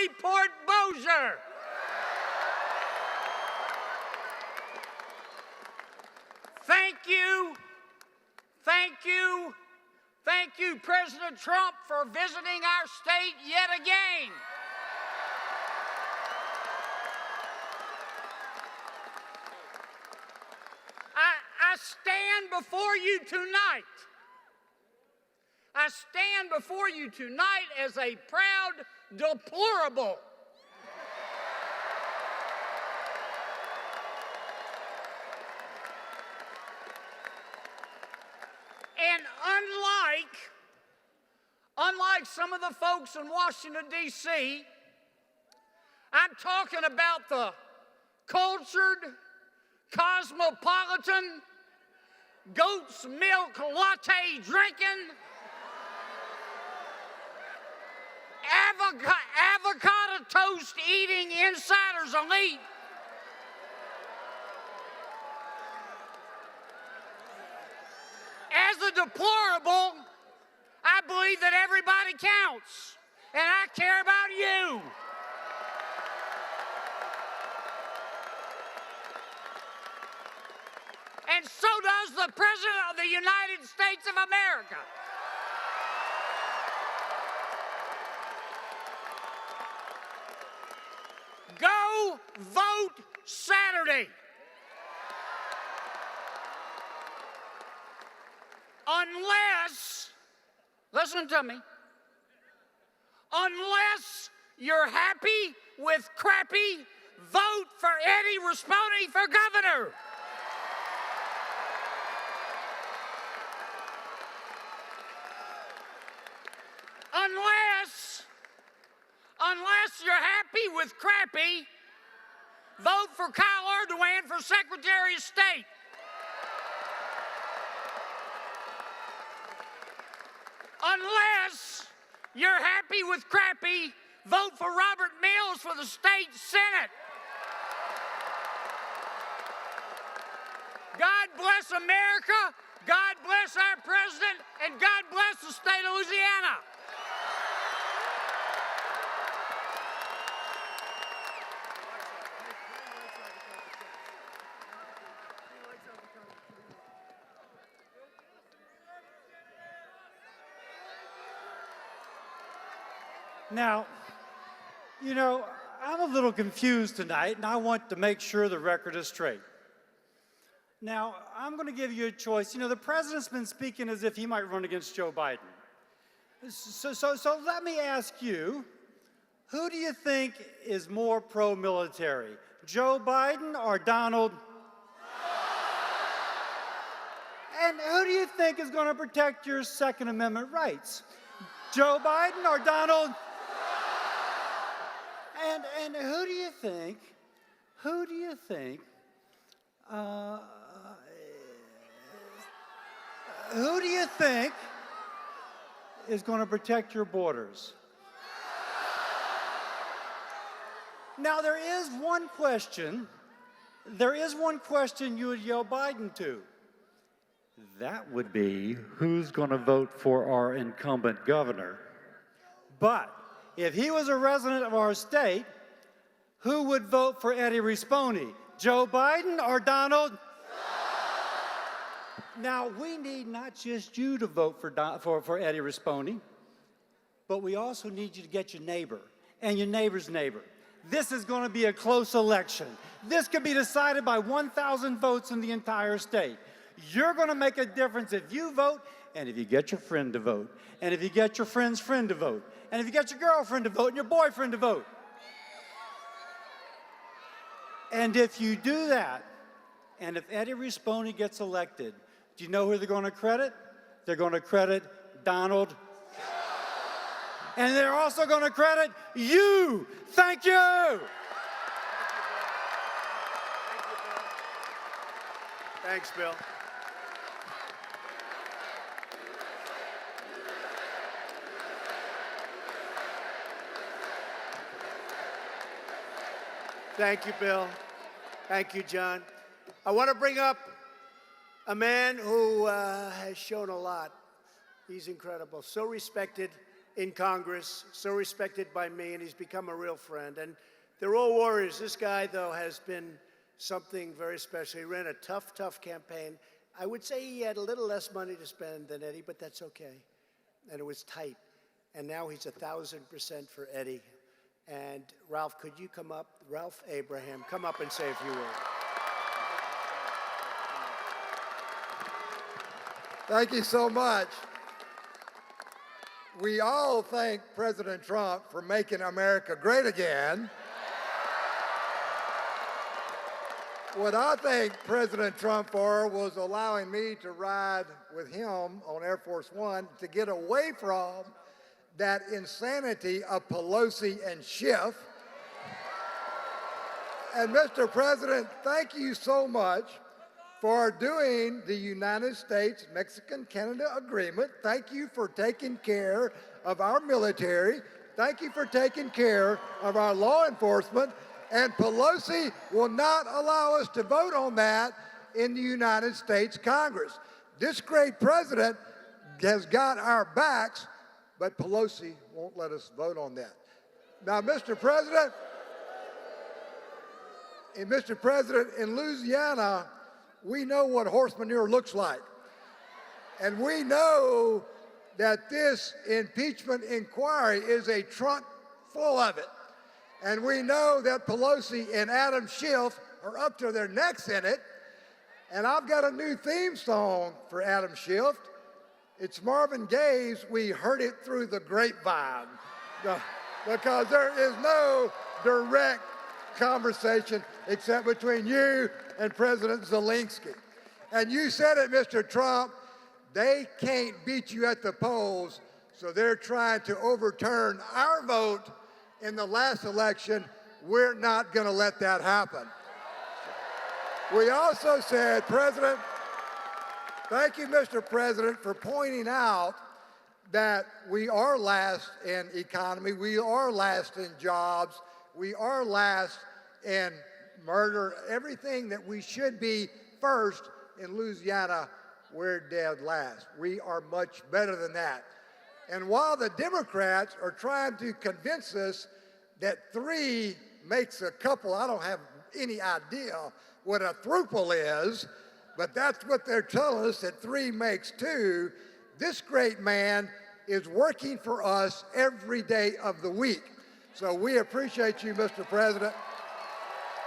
Freeport Bossier. Thank you, President Trump, for visiting our state yet again. I stand before you tonight. I stand before you tonight as a proud deplorable. And unlike some of the folks in Washington, D.C., I'm talking about the cultured, cosmopolitan, goat's milk latte drinking, avocado toast eating insiders elite. As a deplorable, I believe that everybody counts, and I care about you. And so does the President of the United States of America. Go vote Saturday. Unless, listen to me, unless you're happy with crappy, vote for Eddie Rispone for governor. Unless you're happy with crappy, vote for Kyle Erdogan for Secretary of State. Unless you're happy with crappy, vote for Robert Mills for the state Senate. God bless America, God bless our president, and God bless the state of Louisiana. Now, you know, I'm a little confused tonight, and I want to make sure the record is straight. Now, I'm going to give you a choice. You know, the president's been speaking as if he might run against Joe Biden. So let me ask you, who do you think is more pro-military, Joe Biden or Donald? And who do you think is going to protect your Second Amendment rights, Joe Biden or Donald? And who do you think is going to protect your borders? Now, there is one question you would yell Biden to. That would be, who's going to vote for our incumbent governor? But if he was a resident of our state, who would vote for Eddie Rispone? Joe Biden or Donald? Now, we need not just you to vote for Eddie Rispone, but we also need you to get your neighbor and your neighbor's neighbor. This is going to be a close election. This could be decided by 1,000 votes in the entire state. You're going to make a difference if you vote, and if you get your friend to vote, and if you get your friend's friend to vote, and if you get your girlfriend to vote and your boyfriend to vote. And if you do that, and if Eddie Rispone gets elected, do you know who they're going to credit? They're going to credit Donald. And they're also going to credit you. Thank you. Thanks, Bill. Thank you, Bill. Thank you, John. I want to bring up a man who has shown a lot. He's incredible, so respected in Congress, so respected by me, and he's become a real friend. And they're all warriors. This guy, though, has been something very special. He ran a tough, tough campaign. I would say he had a little less money to spend than Eddie, but that's okay. And it was tight. And now he's 1,000% for Eddie. And Ralph, could you come up? Ralph Abraham, come up and say a few words. Thank you so much. We all thank President Trump for making America great again. What I thank President Trump for was allowing me to ride with him on Air Force One to get away from that insanity of Pelosi and Schiff. And Mr. President, thank you so much for doing the United States-Mexican-Canada Agreement. Thank you for taking care of our military. Thank you for taking care of our law enforcement. And Pelosi will not allow us to vote on that in the United States Congress. This great president has got our backs, but Pelosi won't let us vote on that. Now, Mr. President, in Louisiana, we know what horse manure looks like. And we know that this impeachment inquiry is a trunk full of it. And we know that Pelosi and Adam Schiff are up to their necks in it. And I've got a new theme song for Adam Schiff. It's Marvin Gaye's "We Heard It Through the Grapevine," because there is no direct conversation except between you and President Zelensky. And you said it, Mr. Trump, they can't beat you at the polls, so they're trying to overturn our vote in the last election. We're not going to let that happen. We also said, President, thank you, Mr. President, for pointing out that we are last in economy, we are last in jobs, we are last in murder, everything that we should be first in Louisiana, we're dead last. We are much better than that. And while the Democrats are trying to convince us that 3 makes a couple, I don't have any idea what a throuple is, but that's what they're telling us, that 3 makes 2. This great man is working for us every day of the week. So we appreciate you, Mr. President.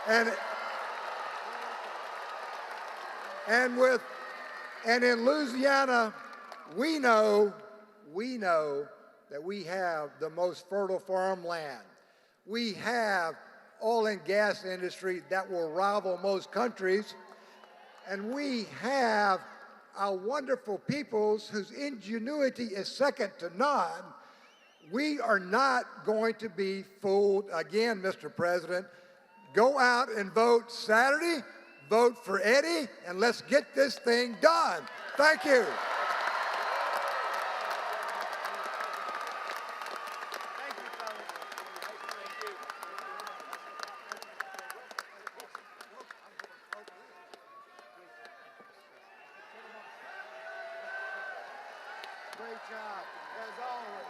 And in Louisiana, we know that we have the most fertile farmland. We have oil and gas industry that will rival most countries. And we have our wonderful peoples whose ingenuity is second to none. We are not going to be fooled again, Mr. President. Go out and vote Saturday, vote for Eddie, and let's get this thing done. Thank you. Great job, as always.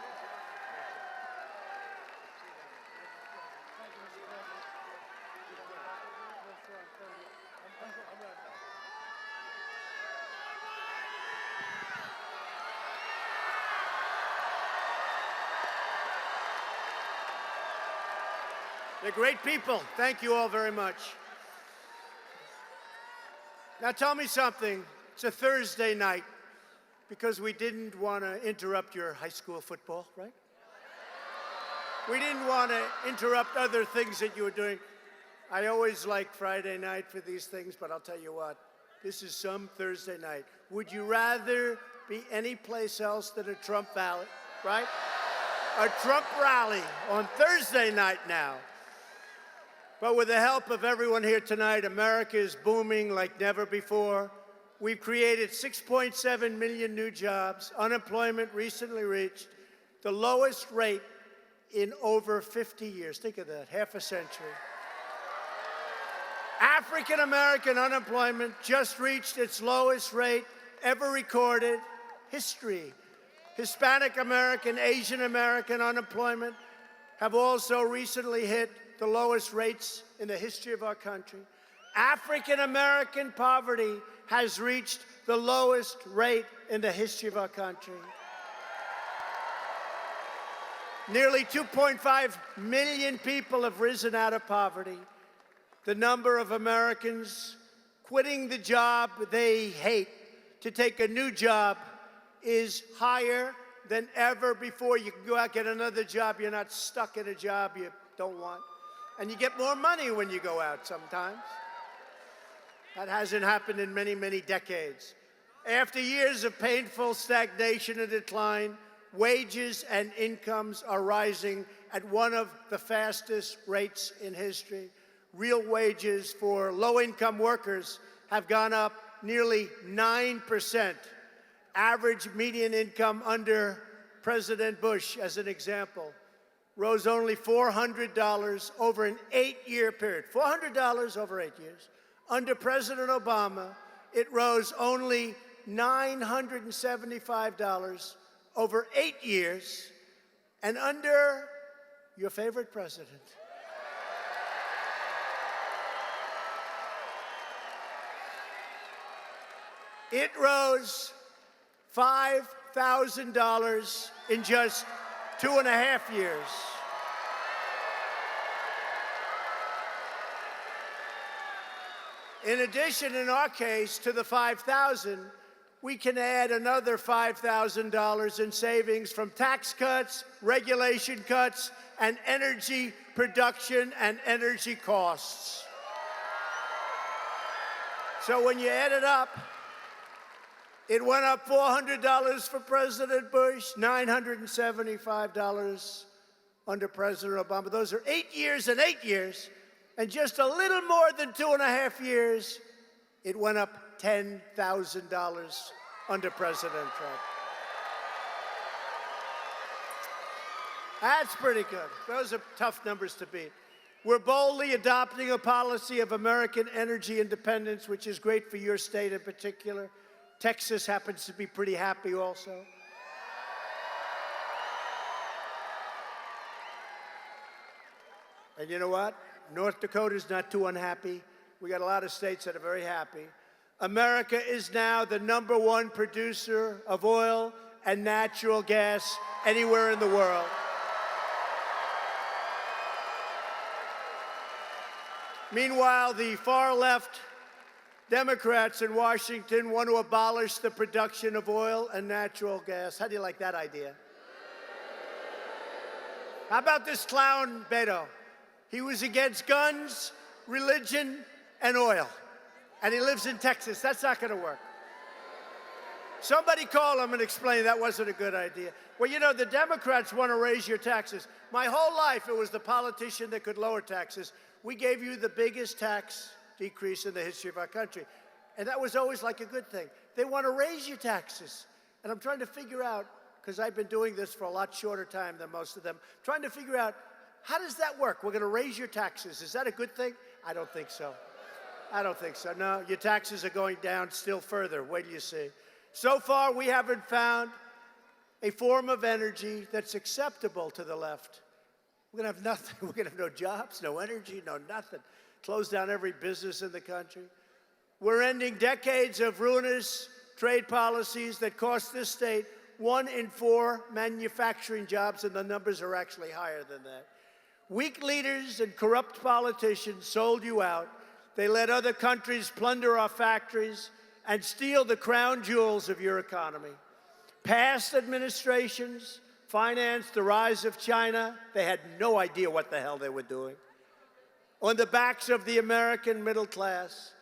They're great people. Thank you all very much. Now tell me something. It's a Thursday night because we didn't want to interrupt your high school football, right? We didn't want to interrupt other things that you were doing. I always like Friday night for these things, but I'll tell you what, this is some Thursday night. Would you rather be any place else than a Trump rally, right? A Trump rally on Thursday night now. But with the help of everyone here tonight, America is booming like never before. We've created 6.7 million new jobs. Unemployment recently reached the lowest rate in over 50 years. Think of that, half a century. African American unemployment just reached its lowest rate ever recorded. History Hispanic American, Asian American unemployment have also recently hit the lowest rates in the history of our country. African American poverty has reached the lowest rate in the history of our country. Nearly 2.5 million people have risen out of poverty. The number of Americans quitting the job they hate to take a new job is higher than ever before. You can go out, get another job. You're not stuck in a job you don't want. And you get more money when you go out sometimes. That hasn't happened in many, many decades. After years of painful stagnation and decline, wages and incomes are rising at one of the fastest rates in history. Real wages for low-income workers have gone up nearly 9%. Average median income under President Bush, as an example, rose only $400 over an 8-year period. $400 over 8 years. Under President Obama, it rose only $975 over 8 years. And under your favorite president, it rose $5,000 in just 2.5 years. In addition, in our case, to the $5,000, we can add another $5,000 in savings from tax cuts, regulation cuts, and energy production and energy costs. So when you add it up, it went up $400 for President Bush, $975 under President Obama. Those are 8 years and 8 years. And just a little more than 2.5 years, it went up $10,000 under President Trump. That's pretty good. Those are tough numbers to beat. We're boldly adopting a policy of American energy independence, which is great for your state in particular. Texas happens to be pretty happy also. And you know what? North Dakota's not too unhappy. We got a lot of states that are very happy. America is now the #1 producer of oil and natural gas anywhere in the world. Meanwhile, the far-left Democrats in Washington want to abolish the production of oil and natural gas. How do you like that idea? How about this clown, Beto? He was against guns, religion, and oil. And he lives in Texas. That's not going to work. Somebody call him and explain that wasn't a good idea. Well, you know, the Democrats want to raise your taxes. My whole life, it was the politician that could lower taxes. We gave you the biggest tax decrease in the history of our country. And that was always like a good thing. They want to raise your taxes. And I'm trying to figure out, because I've been doing this for a lot shorter time than most of them, trying to figure out, how does that work? We're going to raise your taxes. Is that a good thing? I don't think so. I don't think so. No, your taxes are going down still further. Wait till you see. So far, we haven't found a form of energy that's acceptable to the left. We're going to have nothing. We're going to have no jobs, no energy, no nothing. Close down every business in the country. We're ending decades of ruinous trade policies that cost this state 1 in 4 manufacturing jobs, and the numbers are actually higher than that. Weak leaders and corrupt politicians sold you out. They let other countries plunder our factories and steal the crown jewels of your economy. Past administrations financed the rise of China. They had no idea what the hell they were doing. On the backs of the American middle class.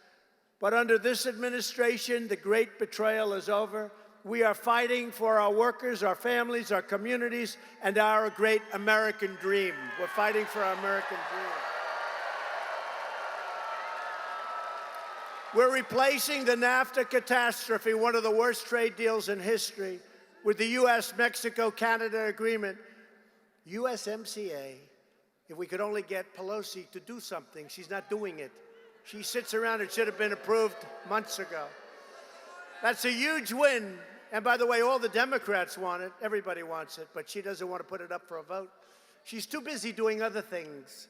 But under this administration, the great betrayal is over. We are fighting for our workers, our families, our communities, and our great American dream. We're fighting for our American dream. We're replacing the NAFTA catastrophe, one of the worst trade deals in history, with the U.S.-Mexico-Canada agreement. USMCA, if we could only get Pelosi to do something, she's not doing it. She sits around. It should have been approved months ago. That's a huge win And by the way, all the Democrats want it. Everybody wants it, but she doesn't want to put it up for a vote. She's too busy doing other things.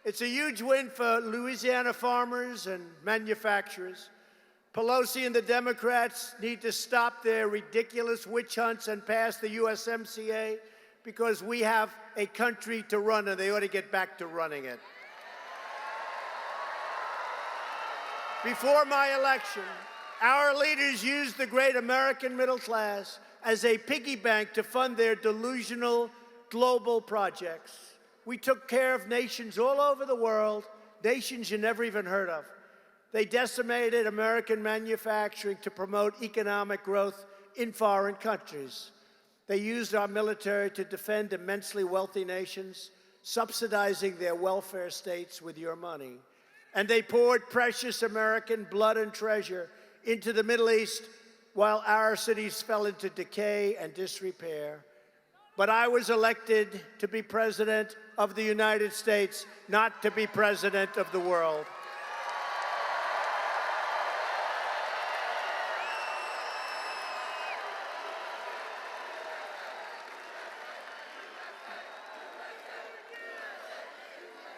It's a huge win for Louisiana farmers and manufacturers. Pelosi and the Democrats need to stop their ridiculous witch hunts and pass the USMCA because we have a country to run and they ought to get back to running it. Before my election, our leaders used the great American middle class as a piggy bank to fund their delusional global projects. We took care of nations all over the world, nations you never even heard of. They decimated American manufacturing to promote economic growth in foreign countries. They used our military to defend immensely wealthy nations, subsidizing their welfare states with your money. And they poured precious American blood and treasure into the Middle East while our cities fell into decay and disrepair. But I was elected to be president of the United States, not to be president of the world.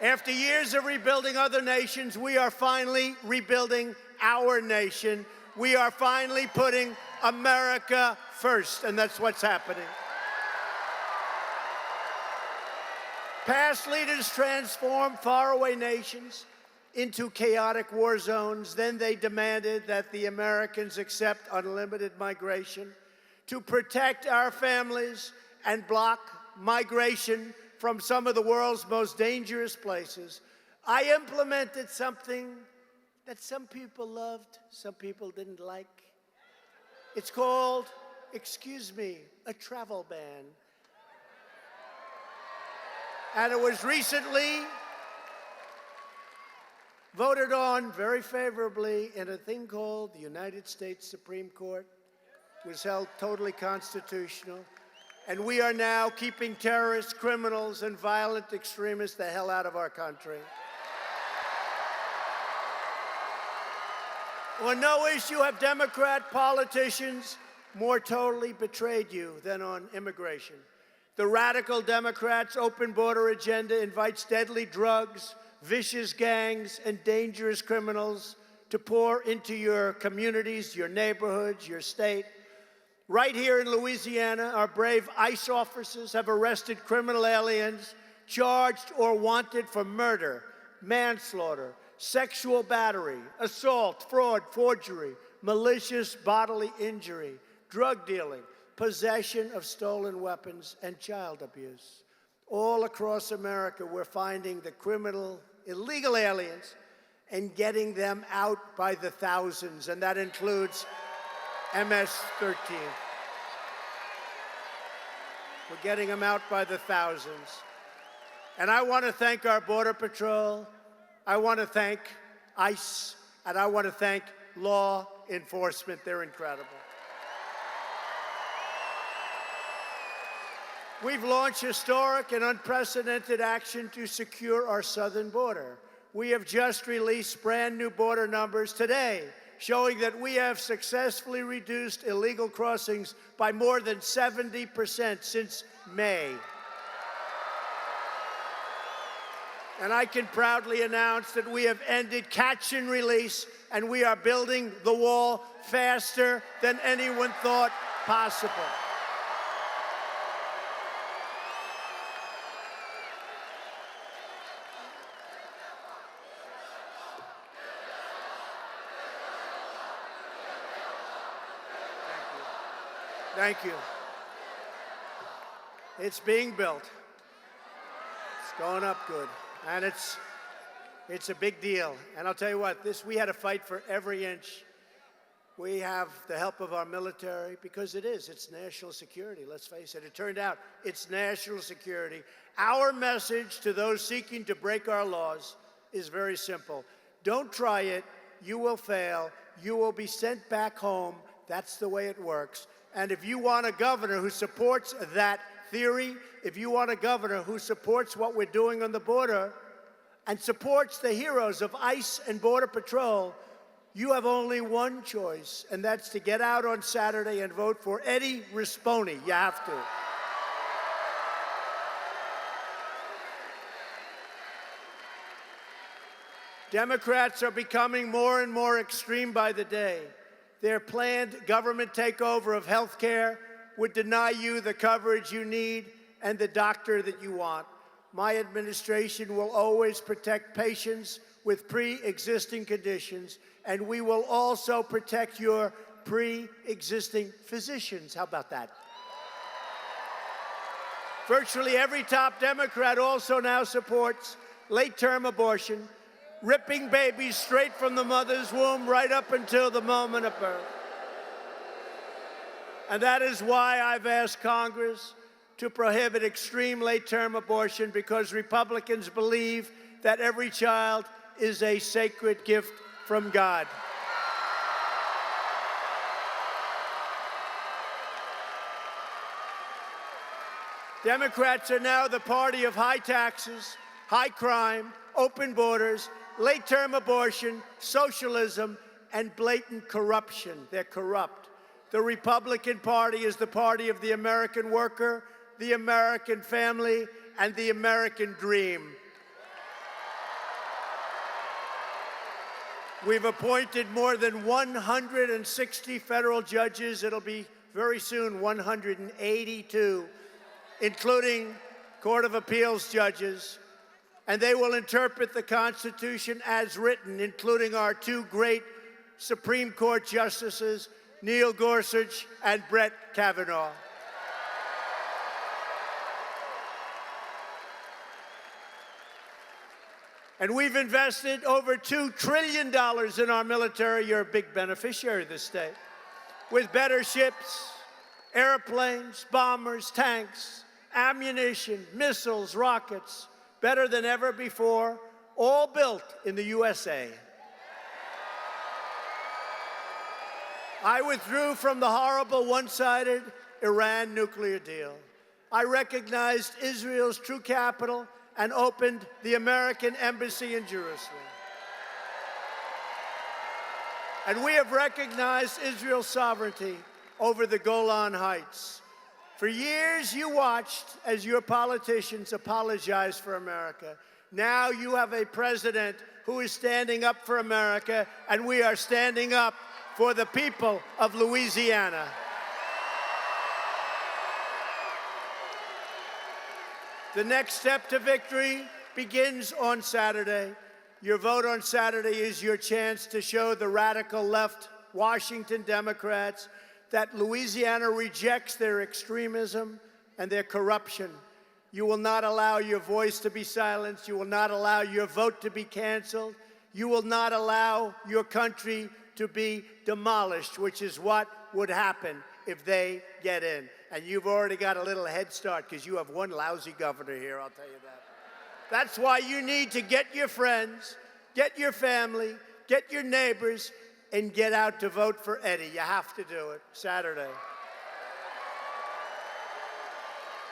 After years of rebuilding other nations, we are finally rebuilding our nation. We are finally putting America first, and that's what's happening. Past leaders transformed faraway nations into chaotic war zones. Then they demanded that the Americans accept unlimited migration to protect our families and block migration from some of the world's most dangerous places. I implemented something that some people loved, some people didn't like. It's called, excuse me, a travel ban. And it was recently voted on very favorably in a thing called the United States Supreme Court. It was held totally constitutional. And we are now keeping terrorists, criminals, and violent extremists the hell out of our country. On no issue have Democrat politicians more totally betrayed you than on immigration. The radical Democrats' open border agenda invites deadly drugs, vicious gangs, and dangerous criminals to pour into your communities, your neighborhoods, your state. Right here in Louisiana, our brave ICE officers have arrested criminal aliens charged or wanted for murder, manslaughter, sexual battery, assault, fraud, forgery, malicious bodily injury, drug dealing, possession of stolen weapons, and child abuse. All across America, we're finding the criminal, illegal aliens and getting them out by the thousands, and that includes MS-13. We're getting them out by the thousands. And I want to thank our Border Patrol, I want to thank ICE, and I want to thank law enforcement. They're incredible. We've launched historic and unprecedented action to secure our southern border. We have just released brand new border numbers today, showing that we have successfully reduced illegal crossings by more than 70% since May. And I can proudly announce that we have ended catch and release, and we are building the wall faster than anyone thought possible. Thank you. It's being built. It's going up good. And it's a big deal. And I'll tell you what, we had to fight for every inch. We have the help of our military because it's national security, let's face it. It turned out it's national security. Our message to those seeking to break our laws is very simple. Don't try it. You will fail. You will be sent back home. That's the way it works. And if you want a governor who supports that theory, if you want a governor who supports what we're doing on the border and supports the heroes of ICE and Border Patrol, You have only one choice, and that's to get out on Saturday and vote for Eddie Rispone. You have to. Democrats are becoming more and more extreme by the day. Their planned government takeover of health care would deny you the coverage you need and the doctor that you want. My administration will always protect patients with pre-existing conditions, and we will also protect your pre-existing physicians. How about that? Virtually every top Democrat also now supports late-term abortion, ripping babies straight from the mother's womb right up until the moment of birth. And that is why I've asked Congress to prohibit extreme late-term abortion, because Republicans believe that every child is a sacred gift from God. Democrats are now the party of high taxes, high crime, open borders, late-term abortion, socialism, and blatant corruption. They're corrupt. The Republican Party is the party of the American worker, the American family, and the American dream. We've appointed more than 160 federal judges. It'll be very soon 182, including Court of Appeals judges. And they will interpret the Constitution as written, including our two great Supreme Court justices, Neil Gorsuch and Brett Kavanaugh. And we've invested over $2 trillion in our military. You're a big beneficiary of this state. With better ships, airplanes, bombers, tanks, ammunition, missiles, rockets, better than ever before, all built in the USA. I withdrew from the horrible one-sided Iran nuclear deal. I recognized Israel's true capital and opened the American embassy in Jerusalem. And we have recognized Israel's sovereignty over the Golan Heights. For years, you watched as your politicians apologized for America. Now you have a president who is standing up for America, and we are standing up for the people of Louisiana. The next step to victory begins on Saturday. Your vote on Saturday is your chance to show the radical left Washington Democrats that Louisiana rejects their extremism and their corruption. You will not allow your voice to be silenced. You will not allow your vote to be canceled. You will not allow your country to be demolished, which is what would happen if they get in. And you've already got a little head start because you have one lousy governor here, I'll tell you that. That's why you need to get your friends, get your family, get your neighbors, and get out to vote for Eddie. You have to do it Saturday.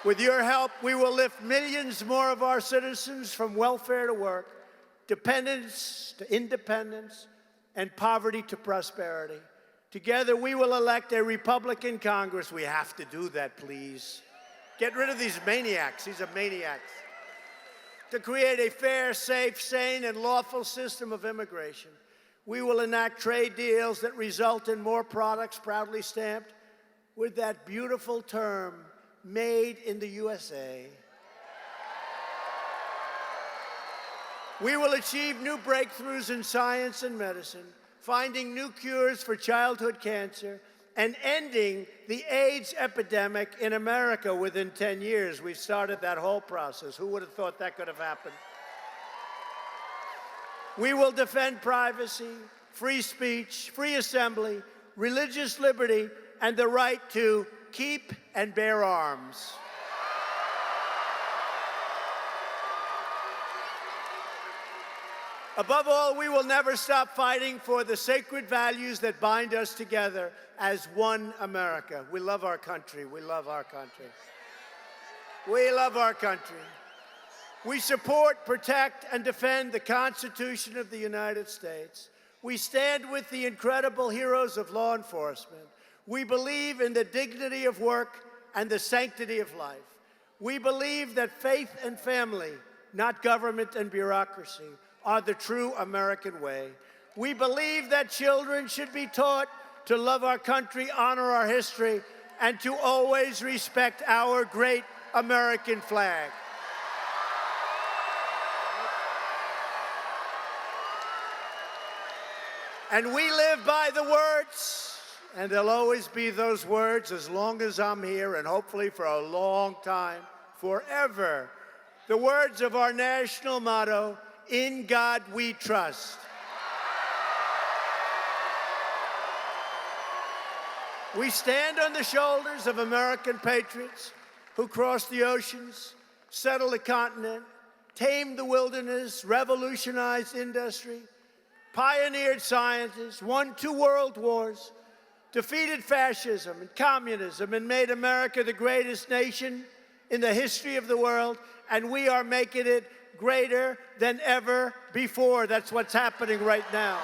With your help, we will lift millions more of our citizens from welfare to work, dependence to independence, and poverty to prosperity. Together, we will elect a Republican Congress. We have to do that, please. Get rid of these maniacs. These are maniacs. To create a fair, safe, sane, and lawful system of immigration. We will enact trade deals that result in more products proudly stamped with that beautiful term, made in the USA. We will achieve new breakthroughs in science and medicine, finding new cures for childhood cancer, and ending the AIDS epidemic in America within 10 years. We've started that whole process. Who would have thought that could have happened? We will defend privacy, free speech, free assembly, religious liberty, and the right to keep and bear arms. Above all, we will never stop fighting for the sacred values that bind us together as one America. We love our country. We love our country. We love our country. We support, protect, and defend the Constitution of the United States. We stand with the incredible heroes of law enforcement. We believe in the dignity of work and the sanctity of life. We believe that faith and family, not government and bureaucracy, are the true American way. We believe that children should be taught to love our country, honor our history, and to always respect our great American flag. And we live by the words, and there'll always be those words as long as I'm here, and hopefully for a long time, forever. The words of our national motto, "In God we trust." We stand on the shoulders of American patriots who crossed the oceans, settled the continent, tamed the wilderness, revolutionized industry, pioneered sciences, won 2 world wars, defeated fascism and communism, and made America the greatest nation in the history of the world, and we are making it greater than ever before. That's what's happening right now.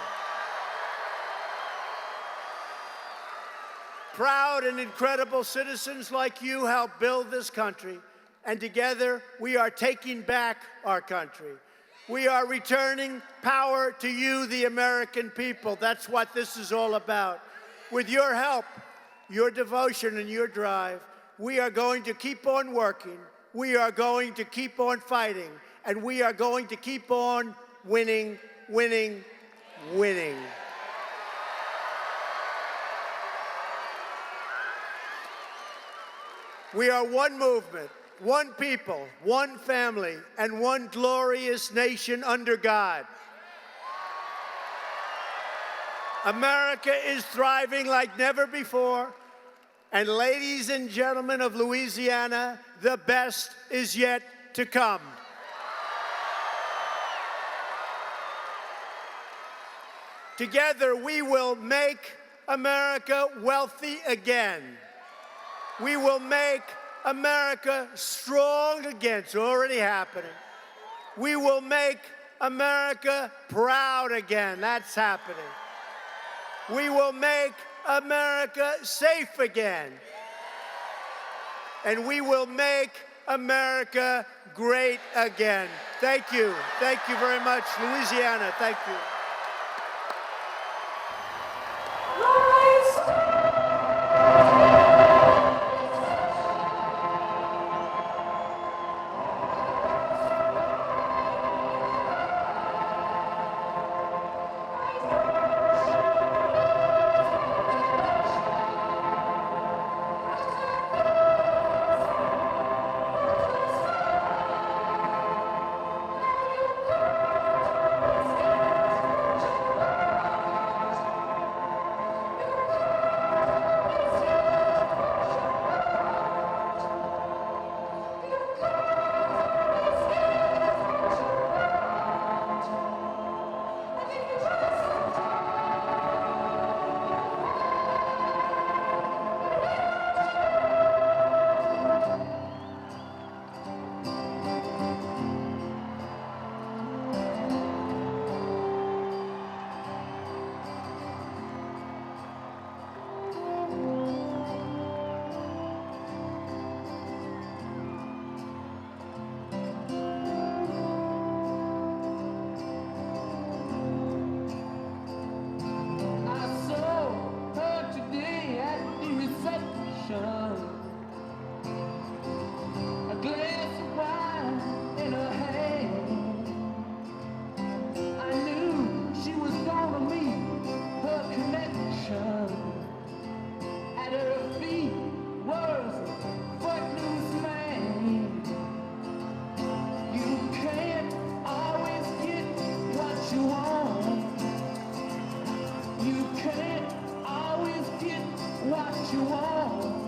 Proud and incredible citizens like you help build this country, and together we are taking back our country. We are returning power to you, the American people. That's what this is all about. With your help, your devotion, and your drive, we are going to keep on working, we are going to keep on fighting, and we are going to keep on winning, winning, winning. We are one movement, one people, one family, and one glorious nation under God. America is thriving like never before. And ladies and gentlemen of Louisiana, the best is yet to come. Together, we will make America wealthy again. We will make America strong again. It's already happening. We will make America proud again. That's happening. We will make America safe again. And we will make America great again. Thank you. Thank you very much, Louisiana. Thank you. What you want.